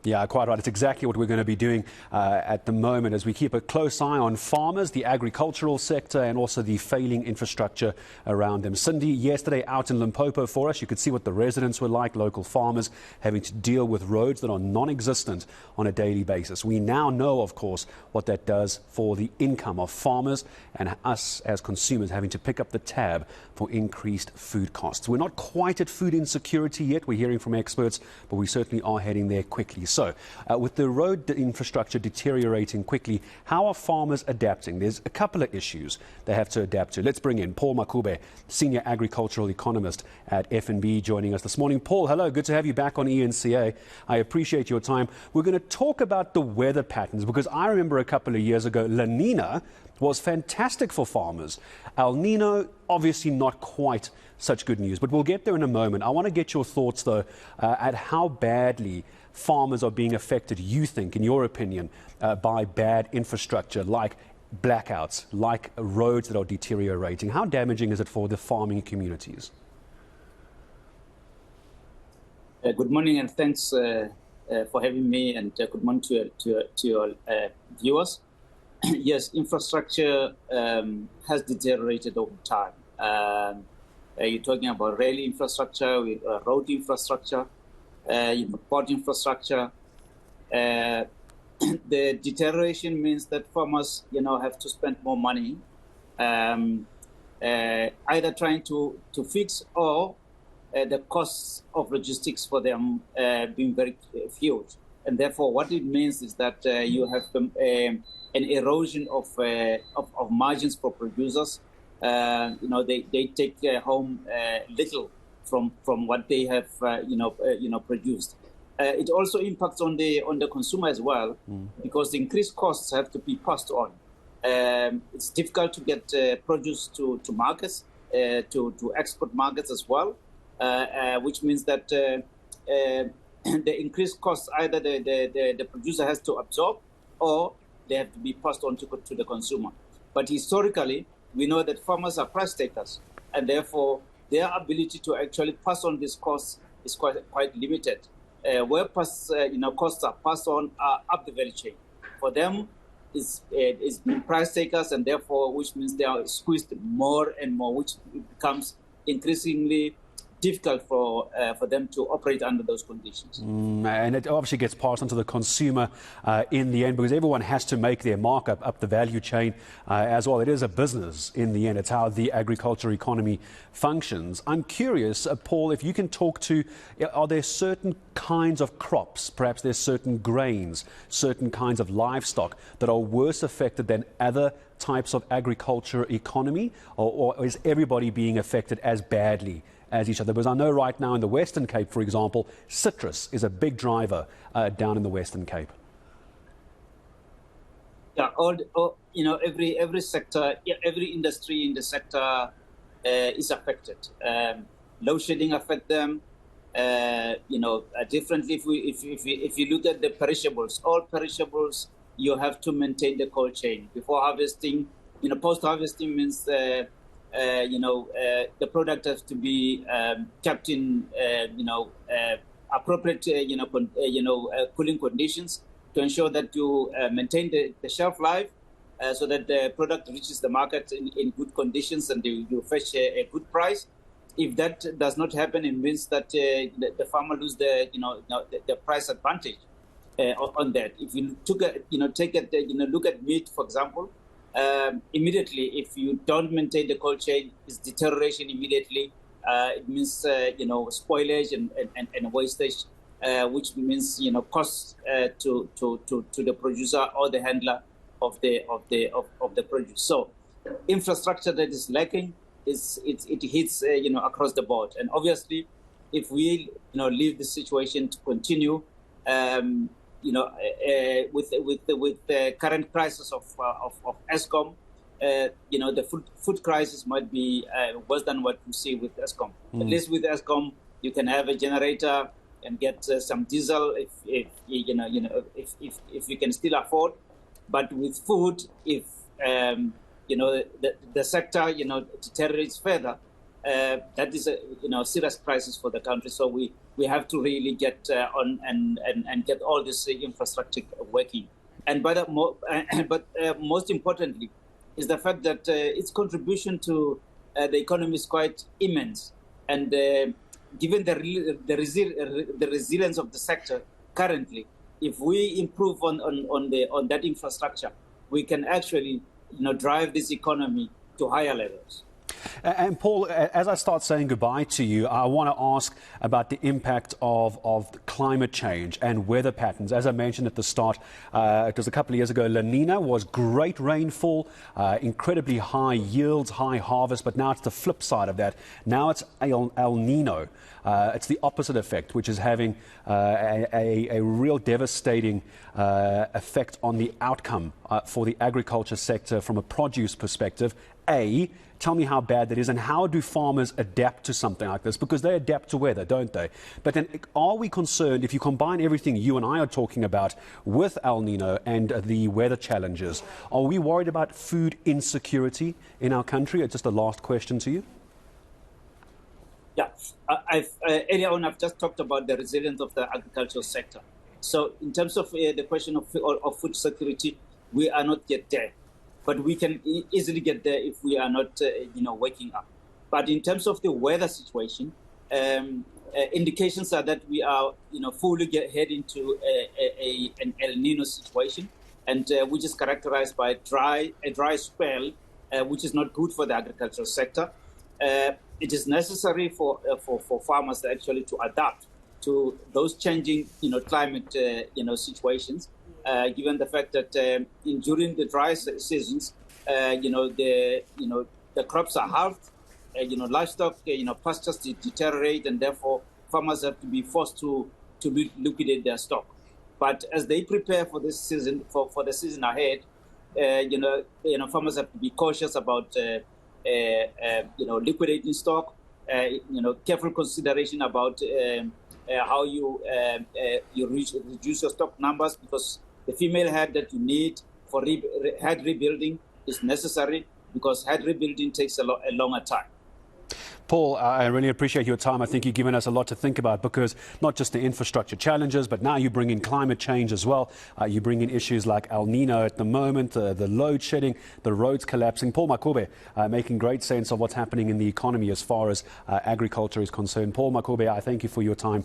Yeah, quite right. It's exactly what we're going to be doing at the moment as we keep a close eye on farmers, the agricultural sector, and also the failing infrastructure around them. Cindy, yesterday out in Limpopo for us, you could see what the residents were like, local farmers having to deal with roads that are non-existent on a daily basis. We now know, of course, what that does for the income of farmers and us as consumers having to pick up the tab for increased food costs. We're not quite at food insecurity yet. We're hearing from experts, but we certainly are heading there quickly. So, with the road infrastructure deteriorating quickly, how are farmers adapting? There's a couple of issues they have to adapt to. Let's bring in Paul Makube, Senior Agricultural Economist at F&B, joining us this morning. Paul, hello. Good to have you back on ENCA. I appreciate your time. We're going to talk about the weather patterns because I remember a couple of years ago, La Nina was fantastic for farmers. El Nino, obviously not quite such good news, but we'll get there in a moment. I want to get your thoughts, though, at how badly farmers are being affected, you think, in your opinion, by bad infrastructure like blackouts, like roads that are deteriorating. How damaging is it for the farming communities? Good morning and thanks for having me, and good morning to your viewers. Yes, infrastructure has deteriorated over time. You're talking about rail infrastructure, road infrastructure, port infrastructure. The deterioration means that farmers, have to spend more money, either trying to fix or the costs of logistics for them being very huge. And therefore, what it means is that you have an erosion of margins for producers. They take home little from what they have produced. It also impacts on the consumer as well, because the increased costs have to be passed on. It's difficult to get produce to markets, to export markets as well, which means that the increased costs either the producer has to absorb or they have to be passed on to the consumer. But historically, we know that farmers are price takers, and therefore their ability to actually pass on these costs is quite limited. Where costs are passed on are up the value chain. For them, is price takers, and therefore, which means they are squeezed more and more, which becomes increasingly difficult for them to operate under those conditions. And it obviously gets passed on to the consumer in the end, because everyone has to make their markup up the value chain as well. It is a business in the end. It's how the agriculture economy functions. I'm curious, Paul, if you can talk to, are there certain kinds of crops, perhaps there's certain grains, certain kinds of livestock that are worse affected than other types of agriculture economy, or is everybody being affected as badly as each other? Because I know right now in the Western Cape, for example, citrus is a big driver down in the Western Cape. Yeah, every sector, every industry in the sector is affected. Load shedding affect them, differently. If you look at the perishables, all perishables, you have to maintain the cold chain before harvesting. Post harvesting means the product has to be kept in appropriate cooling conditions to ensure that you maintain the shelf life, so that the product reaches the market in good conditions and you fetch a good price. If that does not happen, it means that the farmer loses the price advantage on that. If you look at meat, for example. Immediately, if you don't maintain the cold chain, it's deterioration immediately. It means spoilage and wastage, which means costs to the producer or the handler of the produce. So, infrastructure that is lacking it hits across the board. And obviously, if we leave the situation to continue, with the current crisis of Eskom, the food crisis might be worse than what we see with Eskom. At least with Eskom, you can have a generator and get some diesel if you can still afford. But with food, if the sector deteriorates further, that is a serious crisis for the country. So we we have to really get on and get all this infrastructure working. And but most importantly is the fact that its contribution to the economy is quite immense. And given the resilience of the sector currently, if we improve on that infrastructure, we can actually drive this economy to higher levels. And Paul, as I start saying goodbye to you, I want to ask about the impact of climate change and weather patterns. As I mentioned at the start, it was a couple of years ago, Nino was great rainfall, incredibly high yields, high harvest, but now it's the flip side of that. Now it's El Nino. It's the opposite effect, which is having a real devastating effect on the outcome for the agriculture sector from a produce perspective. Tell me how bad that is, and how do farmers adapt to something like this? Because they adapt to weather, don't they? But then are we concerned, if you combine everything you and I are talking about with El Nino and the weather challenges, are we worried about food insecurity in our country? It's just a last question to you. Yeah, earlier on I've just talked about the resilience of the agricultural sector. So in terms of the question of food security, we are not yet there. But we can easily get there if we are not, waking up. But in terms of the weather situation, indications are that we are, fully heading to an El Nino situation, and which is characterized by a dry spell, which is not good for the agricultural sector. It is necessary for farmers actually to adapt to those changing, climate, situations. Given the fact that during the dry seasons, the crops are halved, livestock, pastures deteriorate, and therefore farmers have to be forced to liquidate their stock. But as they prepare for this season, for the season ahead, farmers have to be cautious about liquidating stock. Careful consideration about how you reduce your stock numbers, because the female herd that you need for herd rebuilding is necessary, because herd rebuilding takes a longer time. Paul, I really appreciate your time. I think you've given us a lot to think about, because not just the infrastructure challenges, but now you bring in climate change as well. You bring in issues like El Nino at the moment, the load shedding, the roads collapsing. Paul Makube, making great sense of what's happening in the economy as far as agriculture is concerned. Paul Makube, I thank you for your time.